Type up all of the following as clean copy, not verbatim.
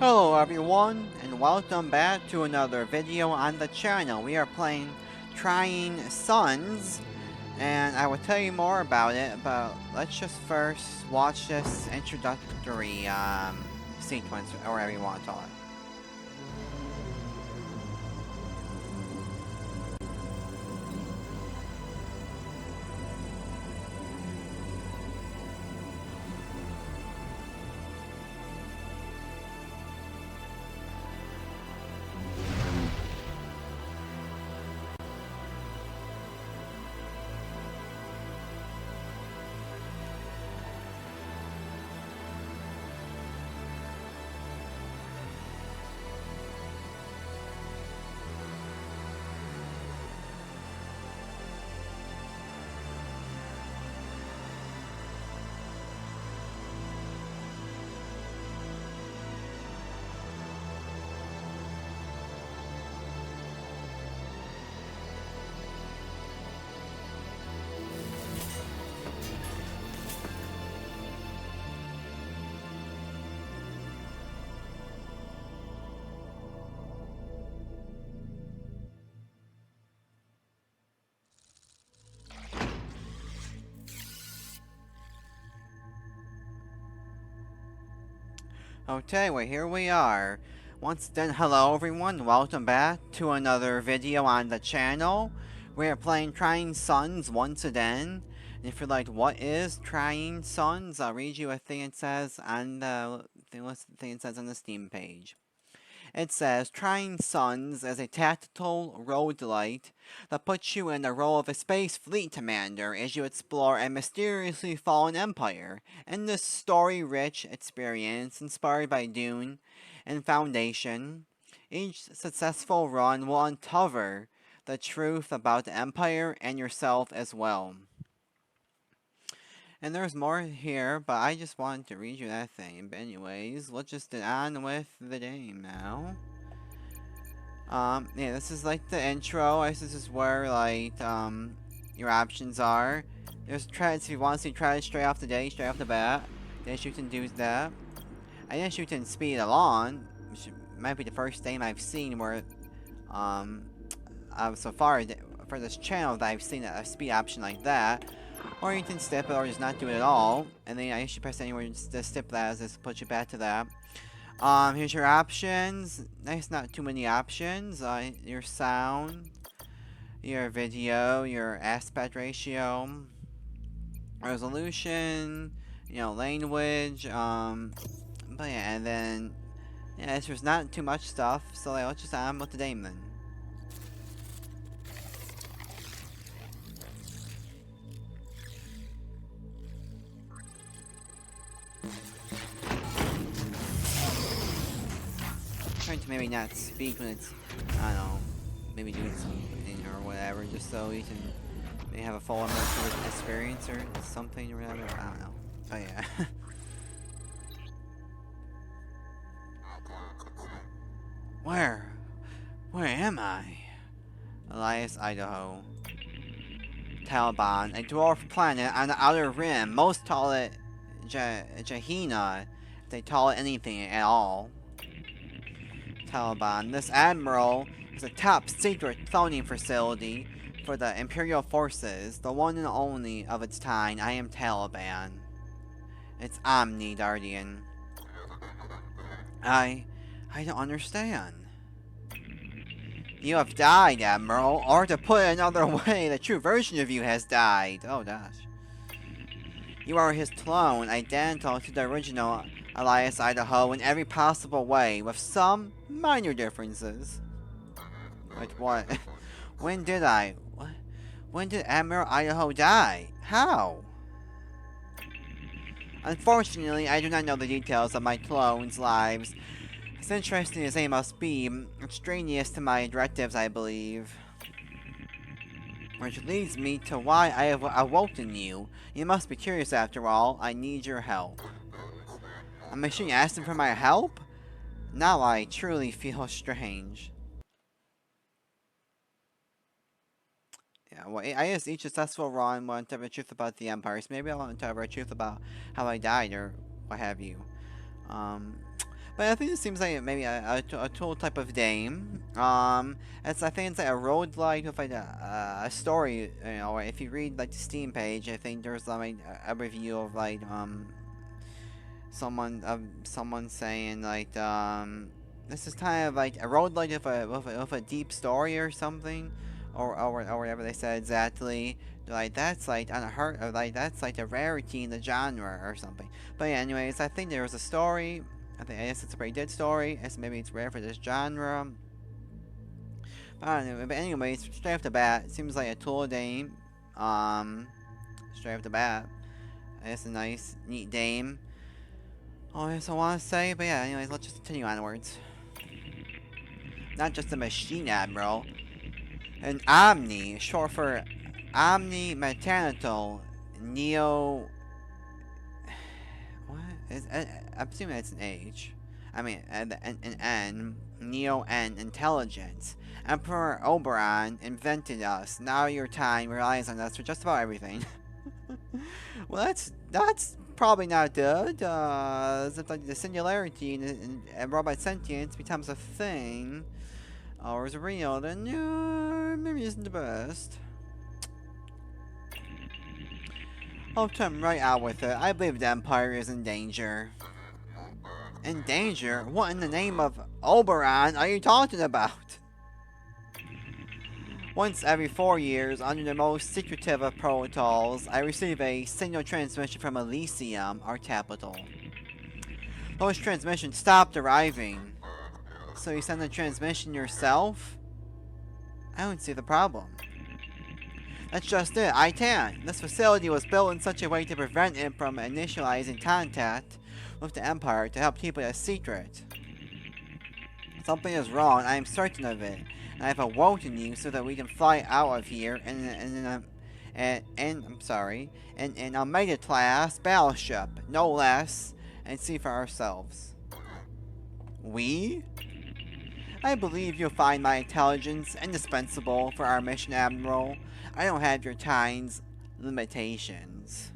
Hello everyone, and welcome back to another video on the channel. We are playing Trying Sons, and I will tell you more about it, but let's just first watch this introductory sequence, or whatever you want to call it. Okay, well here we are. Once again, hello everyone, welcome back to another video on the channel. We are playing Trying Sons once again. And if you're like, what is Trying Sons? I'll read you a thing it says on the thing it says on the Steam page. It says, Trying Sons is a tactical rogue-lite that puts you in the role of a space fleet commander as you explore a mysteriously fallen empire. In this story-rich experience, inspired by Dune and Foundation, each successful run will uncover the truth about the empire and yourself as well. And there's more here, but I just wanted to read you that thing. But anyways, let's just get on with the game now. Yeah, this is like the intro. I guess this is where, like, your options are. There's treads if you want to see treads straight off the bat. I guess you can do that. I guess you can speed along, which might be the first game I've seen where, so far for this channel that I've seen a speed option like that. Or you can skip it or just not do it at all. And then I should press anywhere to skip that as this puts you back to that. Here's your options. Nice, not too many options. Your sound, your video, your aspect ratio, resolution, language, but yeah, and then, yeah, there's not too much stuff, so like, let's just on with the game then. Trying to maybe not speak when it's, I don't know, maybe doing something or whatever, just so you can maybe have a full immersive experience or something or whatever. I don't know. But yeah. Where? Where am I? Elias, Idaho. Taliban, a dwarf planet on the outer rim. Most call it Jahina, if they call it anything at all. Taliban. This admiral is a top secret cloning facility for the Imperial Forces, the one and only of its kind. I am Taliban. It's Omni Guardian. I don't understand. You have died, Admiral, or to put it another way, the true version of you has died. Oh gosh. You are his clone, identical to the original Elias Idaho in every possible way, with some minor differences. Wait, what? When did I? What? When did Admiral Idaho die? How? Unfortunately, I do not know the details of my clones' lives. As interesting as they must be, extraneous to my directives, I believe. Which leads me to why I have awoken you. You must be curious after all. I need your help. I'm actually asking for my help? Now I truly feel strange. Yeah, well, I guess each successful run will uncover the truth about the Empire, so maybe I'll uncover the truth about how I died or what have you. But I think it seems like maybe a tool type of game. I think it's like a roguelite with like a story. You know, if you read like the Steam page, I think there's like a review of like someone saying like this is kind of like a roguelite with a deep story or something, or whatever they said exactly. Like that's like unheard of, like that's like a rarity in the genre or something. But yeah, anyways, I think there was a story. I guess it's a pretty good story. Maybe it's rare for this genre. But I don't know. But anyways, straight off the bat, it seems like a tool game. Um, straight off the bat, it's a nice, neat game. All I want to say, but yeah, anyways, let's just continue onwards. Not just a machine admiral, an Omni, short for Omni Mechanical Neo. What? I'm assuming it's an H. I mean, an N. Neo N intelligence. Emperor Oberon invented us. Now your time relies on us for just about everything. Well, that's probably not good. If like the singularity and robot sentience becomes a thing, or is real, then maybe isn't the best. I'll come right out with it. I believe the Empire is in danger. In danger? What in the name of Oberon are you talking about? Once every 4 years, under the most secretive of protocols, I receive a signal transmission from Elysium, our capital. Those transmissions stopped arriving. So you send the transmission yourself? I don't see the problem. That's just it, I can't. This facility was built in such a way to prevent it from initializing contact with the Empire to help keep it a secret. Something is wrong, I am certain of it. And I have awoken you so that we can fly out of here in a mega-class battleship, no less, and see for ourselves. We? I believe you'll find my intelligence indispensable for our mission, Admiral. I don't have your time's limitations.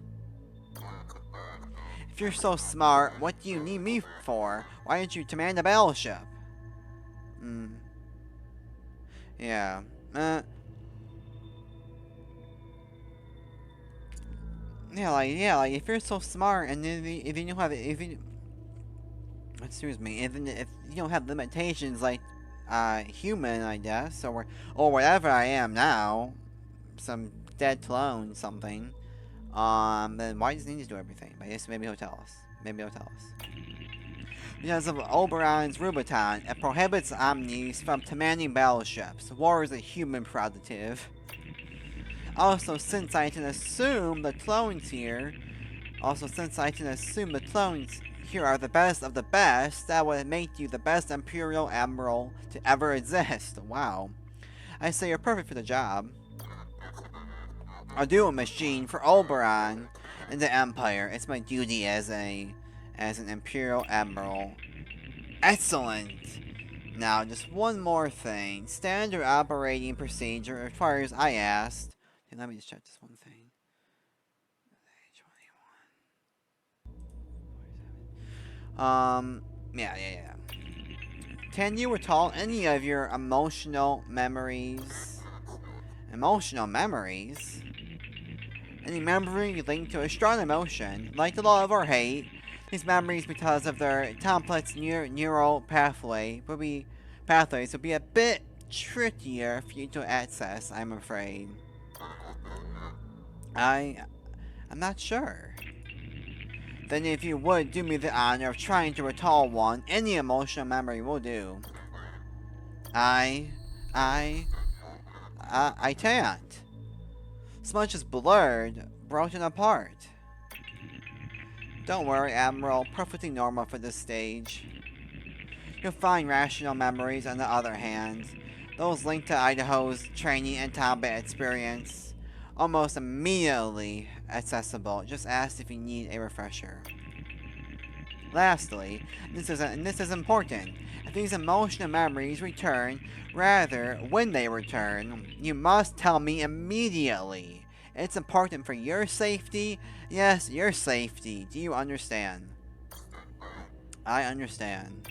If you're so smart, what do you need me for? Why don't you command a battleship? Yeah. Yeah, like if you're so smart and if you don't have excuse me, if you don't have limitations like human, I guess, or whatever I am now, some dead clone, something. Then why does he need to do everything? But yes, maybe he'll tell us. Maybe he'll tell us. Because of Oberon's Rubiton, it prohibits Omnis from commanding battleships. War is a human prerogative. Also, since I can assume the clones here are the best of the best, that would make you the best Imperial Admiral to ever exist. Wow. I say you're perfect for the job. A dual machine for Oberon and the Empire. It's my duty as an Imperial Admiral. Excellent! Now, just one more thing. Standard operating procedure requires I asked. Okay, let me just check this one thing. Yeah. Can you recall any of your emotional memories? Emotional memories? Any memory linked to a strong emotion, like the love or hate. These memories, because of their complex neural pathways, would be a bit trickier for you to access, I'm afraid. I'm not sure. Then if you would do me the honor of trying to recall one, any emotional memory will do. I can't. Smudge is blurred, broken apart. Don't worry, Admiral, perfectly normal for this stage. You'll find rational memories on the other hand. Those linked to Idaho's training and combat experience. Almost immediately accessible. Just ask if you need a refresher. Lastly, this is important. If these emotional memories return, rather, when they return, you must tell me immediately. It's important for your safety. Yes, your safety. Do you understand? I understand.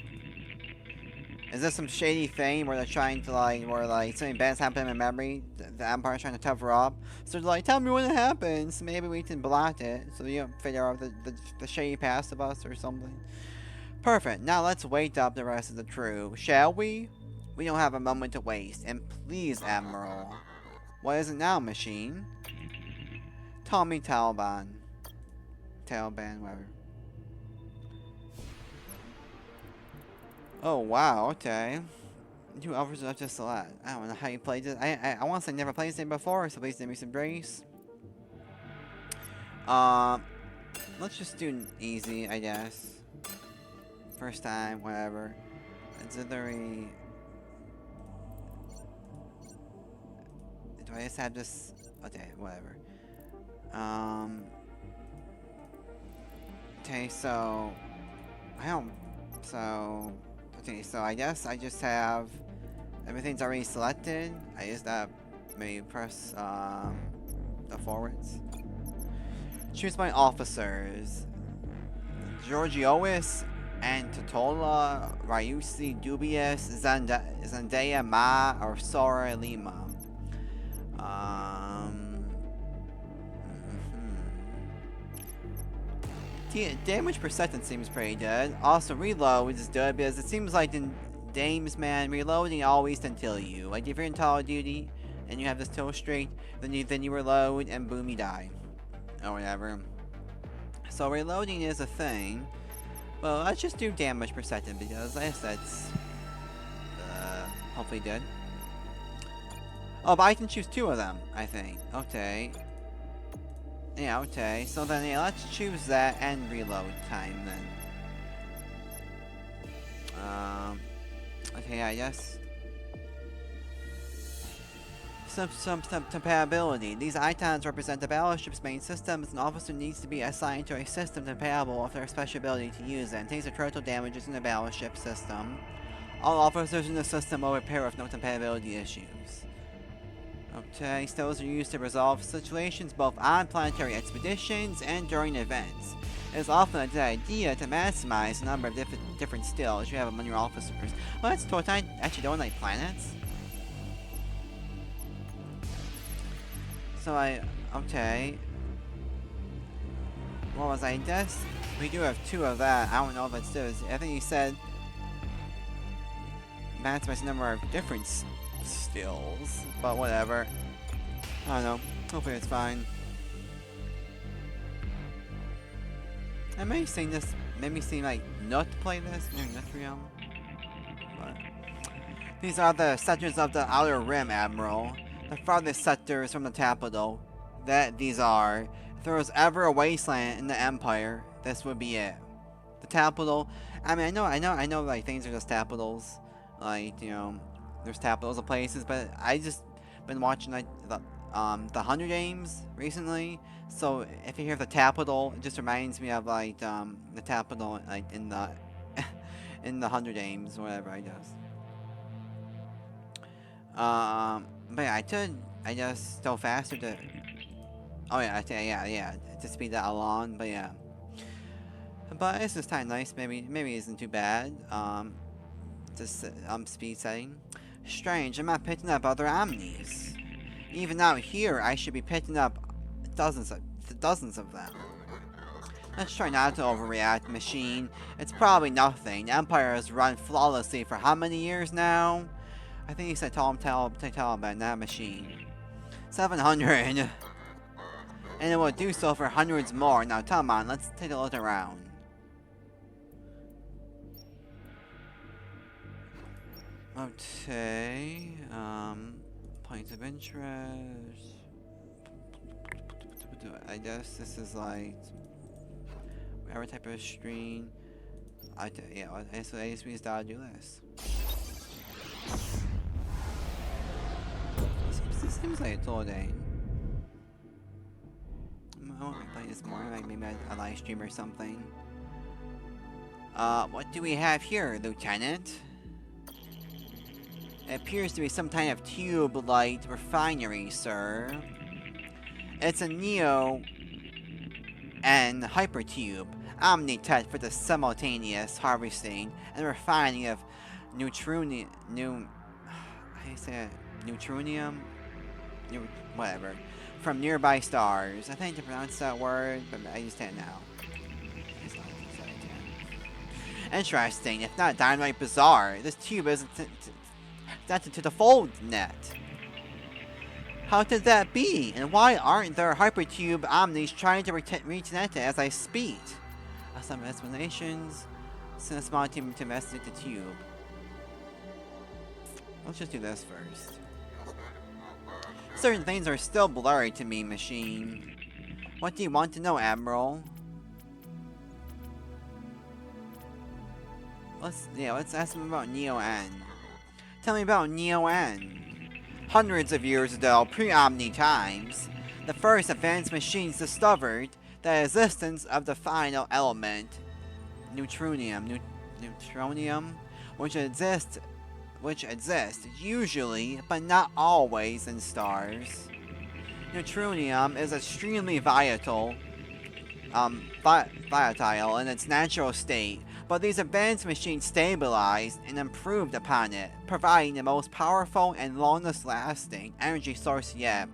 Is this some shady thing where they're trying to like, where like something bad's happened in memory? The Empire's trying to cover up. So they're like, tell me when it happens. Maybe we can block it so you don't figure out the shady past of us or something. Perfect. Now let's wake up the rest of the crew, shall we? We don't have a moment to waste. And please, Admiral. What is it now, machine? Tell me, Taliban. Taliban, whatever. Oh, wow, okay. New offers up to select. I don't know how you played this. I want to say never played this game before, so please give me some grace. Let's just do easy, I guess. First time, whatever. Auxiliary. Do I just have this? Okay, whatever. Okay, so I don't. So okay, so I guess I just have everything's already selected. I just maybe press the forwards. Choose my officers. Georgiois and Totola, Ryusi, Dubious, Zendaya, Ma, or Sora Lima. Damage percentage seems pretty good. Also, reload is good because it seems like in games, man, reloading always until you. Like if you're in Call of Duty and you have this kill streak, then you reload and boom, you die, or whatever. So reloading is a thing. Well, let's just do damage percentage because I guess that's hopefully good. Oh, but I can choose two of them, I think. Okay. Yeah, okay. So then, yeah, let's choose that and reload time then. Okay, I guess. Some compatibility. These icons represent the battleship's main systems. An officer needs to be assigned to a system compatible with their special ability to use it and takes the total damages in the battleship system. All officers in the system will repair with no compatibility issues. Okay, stills are used to resolve situations both on planetary expeditions and during events. It is often a good idea to maximize the number of different stills you have among your officers. Well, that's totally. I actually don't like planets. So okay. What was I guess? We do have two of that. I don't know if it's this. I think he said maximize the number of different stills, but whatever. I don't know. Hopefully it's fine. It may seem this made me seem like not to play this, maybe not real. But these are the sectors of the Outer Rim, Admiral. The farthest sectors from the capital. These are. If there was ever a wasteland in the Empire, this would be it. The capital. I mean, I know. Like things are just capitals. Like there's capitals of places, but I just been watching like the Hunger Games recently. So if you hear the capital, it just reminds me of like the capital like in the in the Hunger Games or whatever, I guess. But yeah, I just go faster to. Oh yeah, yeah, to speed that along. But yeah, but this is kind of nice. Maybe it isn't too bad. Just speed setting. Strange, I'm not picking up other omnis. Even out here, I should be picking up dozens of them. Let's try not to overreact, machine. It's probably nothing. The Empire has run flawlessly for how many years now? I think he said Taliban, not machine. 700. And it will do so for hundreds more. Now come on, let's take a look around. Okay, points of interest. I guess this is like whatever type of screen. Yeah, I guess we just gotta do this. This seems like it's all day. I won't play this more, like maybe a live stream or something. What do we have here, Lieutenant? It appears to be some kind of tube-light refinery, sir. It's a Neo and hypertube. Omni-Tech for the simultaneous harvesting and refining of neutronium, how do you say it? Neutronium? Whatever. From nearby stars. I think to pronounce that word, but I just can't now. Interesting, if not downright bizarre. This tube isn't connected to the fold net. How could that be? And why aren't there hypertube omnis trying to reconnect it as I speak? Some explanations. Send a small team to investigate the tube. Let's just do this first. Certain things are still blurry to me, machine. What do you want to know, Admiral? Let's ask him about Neo-N. Tell me about Neo-N. Hundreds of years ago, pre-Omni times, the first advanced machines discovered the existence of the final element, neutronium, which exists usually, but not always, in stars. Neutronium is extremely volatile in its natural state, but these advanced machines stabilized and improved upon it, providing the most powerful and longest-lasting energy source yet,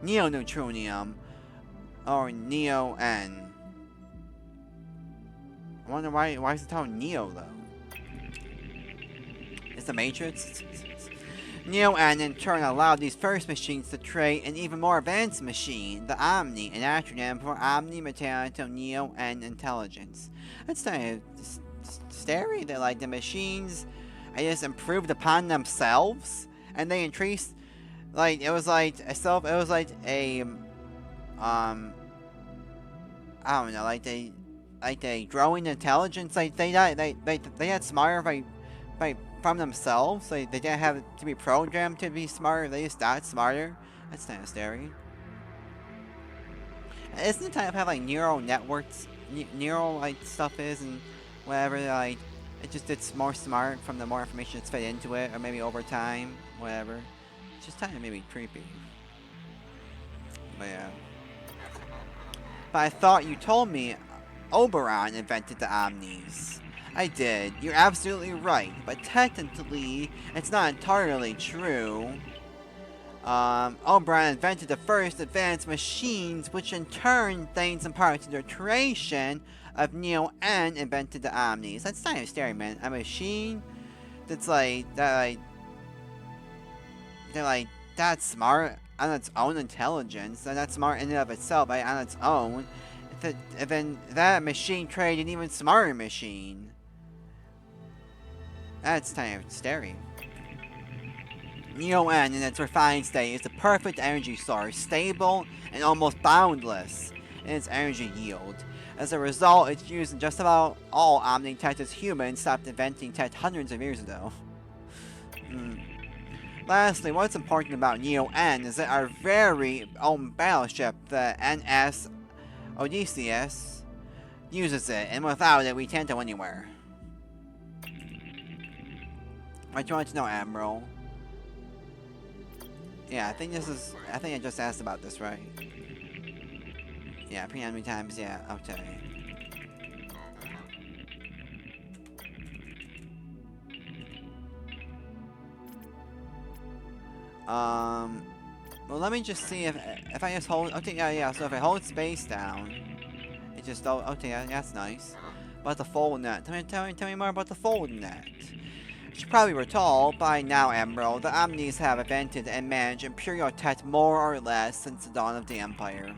neo-neutronium, or Neo-N. I wonder why is it called Neo, though? Is the Matrix? Neo-N in turn allowed these first machines to trade an even more advanced machine, the Omni, an acronym for Omni Material Neo-N Intelligence. That's kind of scary that, like, the machines, I guess, improved upon themselves, and they increased, like, it was like a, I don't know, like they growing intelligence, like they got smarter from themselves. Like they didn't have to be programmed to be smarter. They just got smarter. That's kind of scary. Isn't it type of how like neural networks, neural like stuff is and whatever, like it just gets more smart from the more information that's fed into it, or maybe over time, whatever. It's just kind of maybe creepy. But yeah. But I thought you told me Oberon invented the Omnis. I did. You're absolutely right. But technically, it's not entirely true. Oberon invented the first advanced machines, which in turn, thanks in part to the creation of Neo-N, invented the Omnis. That's kind of scary, man. A machine that's that's smart on its own intelligence, and that's smart in and of itself, right, on its own. Then that machine created an even smarter machine. That's kind of scary. Neo-N in its refined state is the perfect energy source, stable and almost boundless in its energy yield. As a result, it's used in just about all Omni-Tech as humans stopped inventing tech hundreds of years ago. Lastly, what's important about Neo-N is that our very own battleship, the NS Odysseus, uses it, and without it, we can't go anywhere. What do you want to know, Admiral? Yeah, I think I just asked about this, right? Yeah, pre-enemy times, yeah, okay. Well, let me just see if I just hold. Okay, yeah. So if I hold space down, it just okay. Yeah, that's nice. About the fold net. Tell me more about the fold net. As you probably recall by now, Admiral, the Omnis have invented and managed Imperial tech more or less since the dawn of the Empire.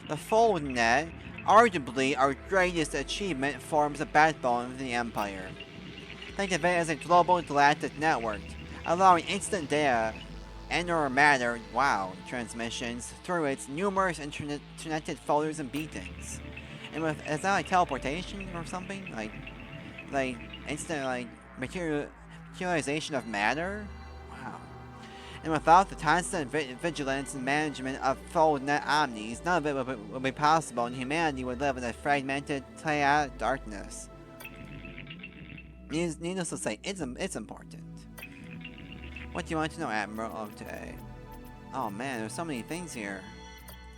The fold net, arguably our greatest achievement, forms the backbone of the Empire. Think of it as a global galactic network, allowing instant data and/or matter, transmissions through its numerous interconnected folders and beacons. And is that like teleportation or something? Like instant materialization of matter? Wow. And without the constant vigilance and management of fold-net omnis, none of it would be possible, and humanity would live in a fragmented, chaotic darkness. Needless to say, it's important. What do you want to know, Admiral, of today? Oh man, there's so many things here.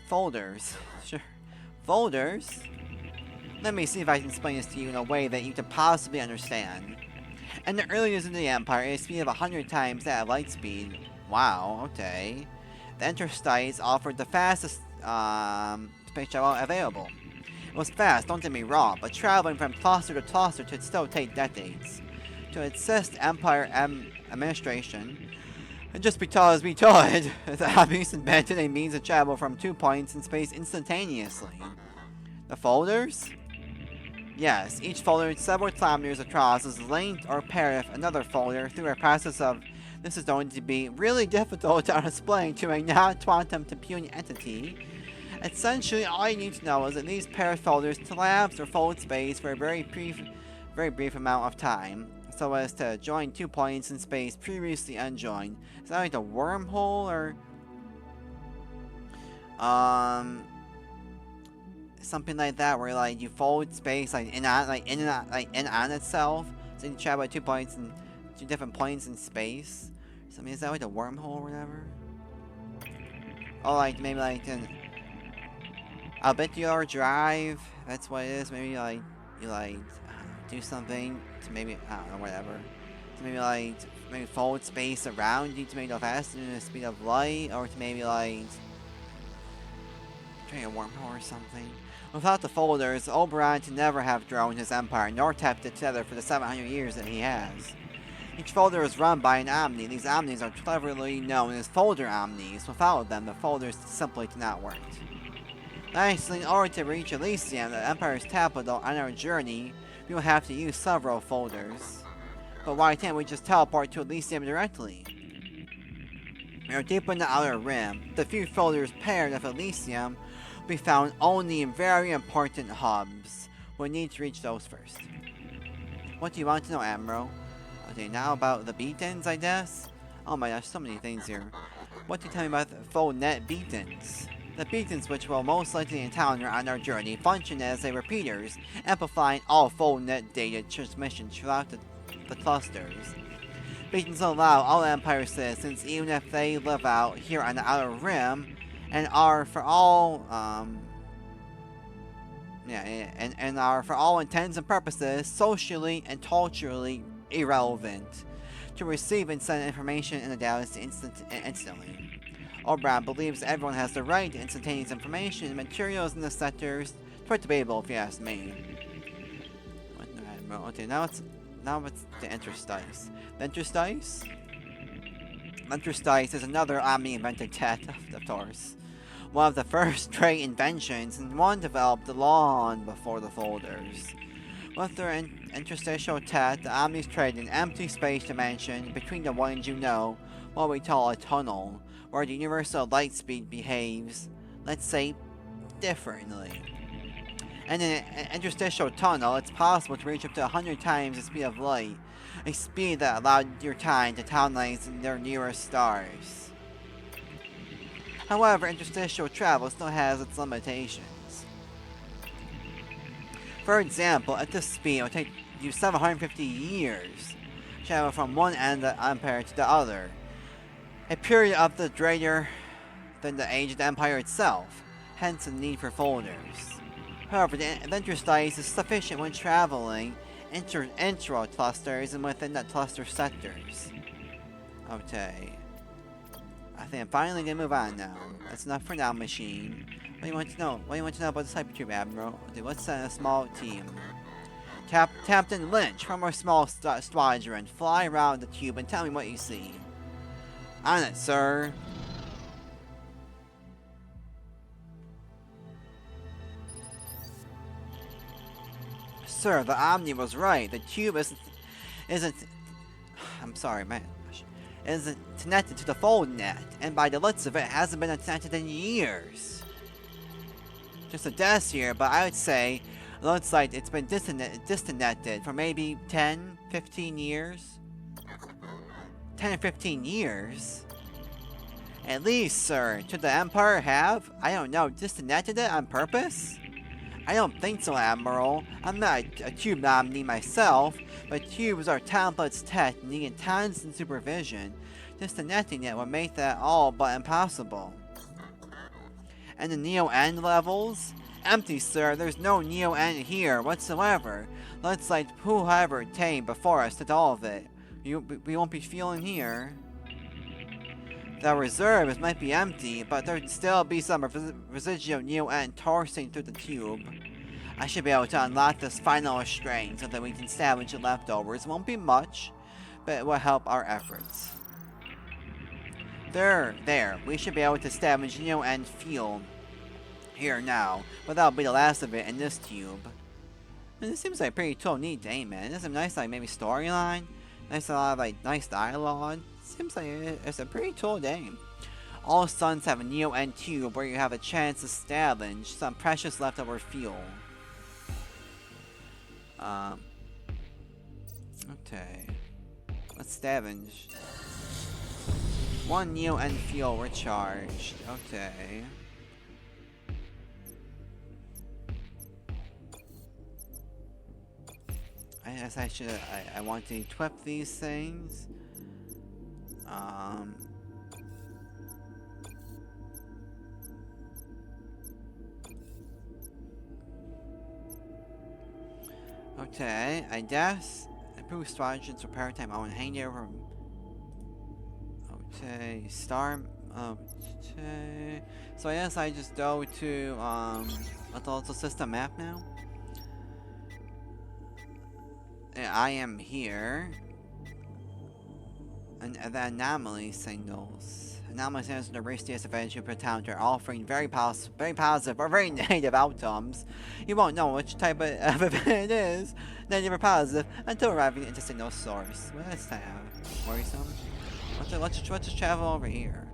Folders. Sure. Folders? Let me see if I can explain this to you in a way that you can possibly understand. In the early years of the Empire, a speed of 100 times that of light speed. Wow, okay. The interstices offered the fastest space travel available. It was fast, don't get me wrong, but traveling from cluster to cluster could still take decades. To assist Empire administration, and just because we could, the Abbeys invented a means of travel from 2 points in space instantaneously. The folders? Yes, each folder is several kilometers across is linked or paired with another folder through a process of this is going to be really difficult to explain to a non-quantum computing entity. Essentially, all you need to know is that these paired folders collapse or fold space for a very brief amount of time, so as to join 2 points in space previously unjoined. Is that like a wormhole or something like that, where like you fold space in on itself, so you can travel at 2 points and 2 different points in space? Something, is that like a wormhole or whatever? Oh, like maybe like an arbitrary drive. That's what it is. Maybe you do something to maybe, I don't know, whatever. To maybe fold space around you to make it go faster than the speed of light, or to maybe try a wormhole or something. Without the folders, Oberon could never have grown his empire, nor kept it together for the 700 years that he has. Each folder is run by an Omni. These Omnis are cleverly known as folder Omnis. Without them, the folders simply do not work. Lastly, in order to reach Elysium, the Empire's capital, on our journey, we will have to use several folders. But why can't we just teleport to Elysium directly? We are deep in the Outer Rim. The few folders paired with Elysium will be found only in very important hubs. We'll need to reach those first. What do you want to know, Admiral? Okay, now about the beacons, I guess? Oh my gosh, so many things here. What do you tell me about the full net beacons? The beacons, which we'll most likely encounter on our journey, function as repeaters, amplifying all full net data transmission throughout the clusters. Beacons allow all Empire citizens, even if they live out here on the Outer Rim, and are for all for all intents and purposes socially and culturally irrelevant, to receive and send information in the galaxy instantly. Oberon believes everyone has the right to instantaneous information and materials in the sectors. Quite debatable if you ask me. Okay, now it's the interstice. The interstice? Interstice is another Omni-invented tech, of course. One of the first great inventions, and one developed long before the folders. With their interstitial tech, the Omnis trade an empty space dimension between the ones you know, what we call a tunnel, where the universal light speed behaves, let's say, differently. And in an interstitial tunnel, it's possible to reach up to 100 times the speed of light, a speed that allowed your time to colonize their nearest stars. However, interstitial travel still has its limitations. For example, at this speed, it will take you 750 years to travel from one end of the Empire to the other, a period of the greater than the age of the Empire itself, hence the need for folders. However, the interstice is sufficient when traveling intra-clusters and within that cluster sectors. Okay. I think I'm finally gonna move on now. That's enough for now, machine. What do you want to know? What do you want to know about this hypertube, Admiral? Okay, let's send a small team. Captain Lynch, from our small squadron, fly around the tube and tell me what you see. On it, sir. Sir, the Omni was right. The tube isn't I'm sorry, man. Isn't connected to the fold net, and by the looks of it, hasn't been connected in years. Just a guess here, but I would say it looks like it's been disconnected for maybe 10, 15 years. 10 or 15 years? At least, sir. Should the Empire have, I don't know, disconnected it on purpose? I don't think so, Admiral. I'm not a tube nominee myself, but tubes are complex tech needing constant supervision. Disconnecting it would make that all but impossible. And the Neo End levels? Empty, sir. There's no Neo-N here whatsoever. Looks like whoever came before us did all of it. We won't be feeling here. The reserves might be empty, but there'd still be some residual Neo-N coursing through the tube. I should be able to unlock this final restraint so that we can salvage the leftovers. It won't be much, but it will help our efforts. There. We should be able to salvage Neo-N fuel here now, but that'll be the last of it in this tube. And this seems like a pretty cool, neat game, man. There's some nice, like, maybe storyline. Nice, a lot of, like, nice dialogue. Seems like it's a pretty cool game. All suns have a Neo-N tube where you have a chance to scavenge some precious leftover fuel. Okay. Let's scavenge. 1 Neo-N fuel recharged. Okay. I guess I want to equip these things. Okay, I guess. Improve strategies repair time. I want to hang over. Okay, star. Okay. So I guess I just go to the system map now. Yeah, I am here. And the anomaly signals. Anomaly signals in the race disadvantage you encounter, offering very positive or very negative outcomes. You won't know which type of event it is, negative or positive, until arriving at the signal source. Well, that's kind of worrisome. Let's just travel over here.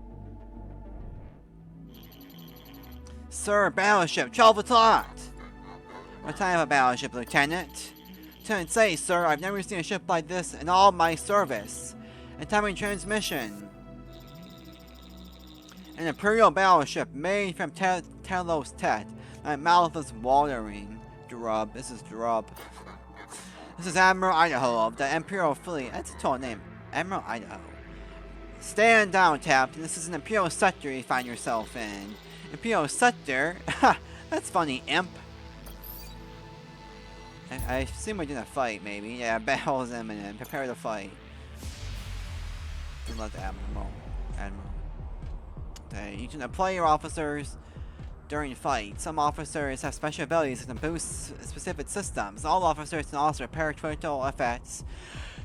Sir, battleship, 12 o'clock! What kind of a battleship, Lieutenant? Lieutenant, say, sir, I've never seen a ship like this in all my service. Incoming transmission. An Imperial battleship made from Talos Tet. My mouth is watering. Drub. This is Drub. This is Admiral Idaho of the Imperial Fleet. That's a tall name. Admiral Idaho. Stand down, Captain. This is an Imperial sector you find yourself in. Imperial sector? Ha! That's funny, imp. I assume we're gonna fight, maybe. Yeah, battle's imminent. Prepare to fight. Good luck, Admiral. Okay, you can deploy your officers during fight. Some officers have special abilities that can boost specific systems. All officers can also repair critical effects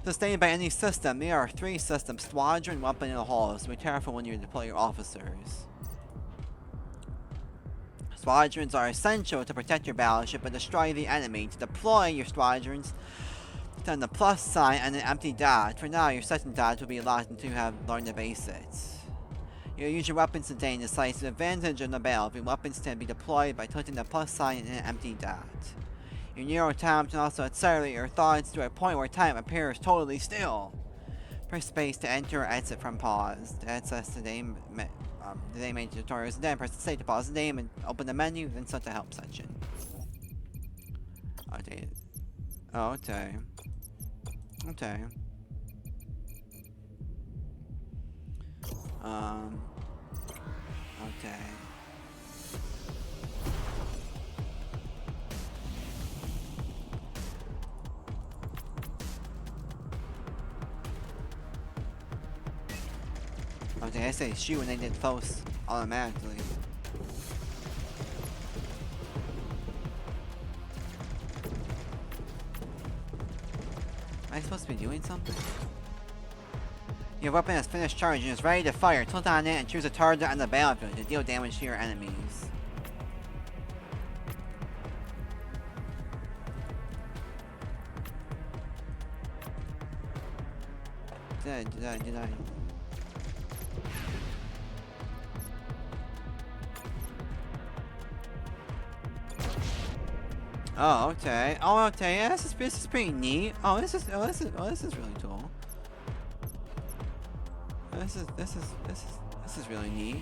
sustained by any system. There are 3 systems: squadron, weapon, and hull, so be careful when you deploy your officers. Squadrons are essential to protect your battleship and destroy the enemy. To deploy your squadrons, turn the plus sign and an empty dot. For now, your second dot will be locked until you have learned the basics. You'll use your weapons to gain decisive advantage in the battle. Your weapons can be deployed by touching the plus sign and an empty dot. Your Neo time can also accelerate your thoughts to a point where time appears totally still. Press space to enter or exit from pause. To access the name main tutorials, then press escape to pause the name and open the menu, then start the help section. Okay. Oh, okay. Okay. Okay. Okay, I say shoot when they get close automatically. Am I supposed to be doing something? Your weapon has finished charging and is ready to fire. Tilt on it and choose a target on the battlefield to deal damage to your enemies. Did I? Oh, okay. Oh, okay. Yeah, this is pretty neat. This is really cool. This is really neat.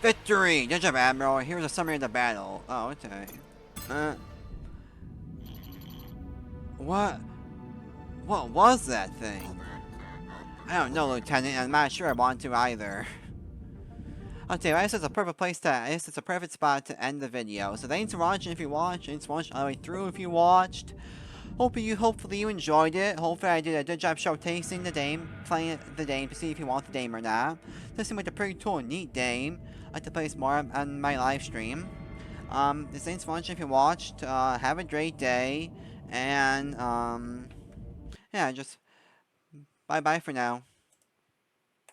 Victory! Good job, Admiral. Here's a summary of the battle. Oh, okay. What? What was that thing? I don't know, Lieutenant. I'm not sure I want to either. Okay, well, this is a perfect place to. This is a perfect spot to end the video. So thanks for watching if you watched. Thanks for watching all the way through if you watched. Hopefully you enjoyed it. Hopefully I did a good job showcasing the game, playing the game to see if you want the game or not. This seems like a pretty cool and neat game. I like to play this more on my live stream. Thanks for watching if you watched. Have a great day, and yeah, just bye bye for now.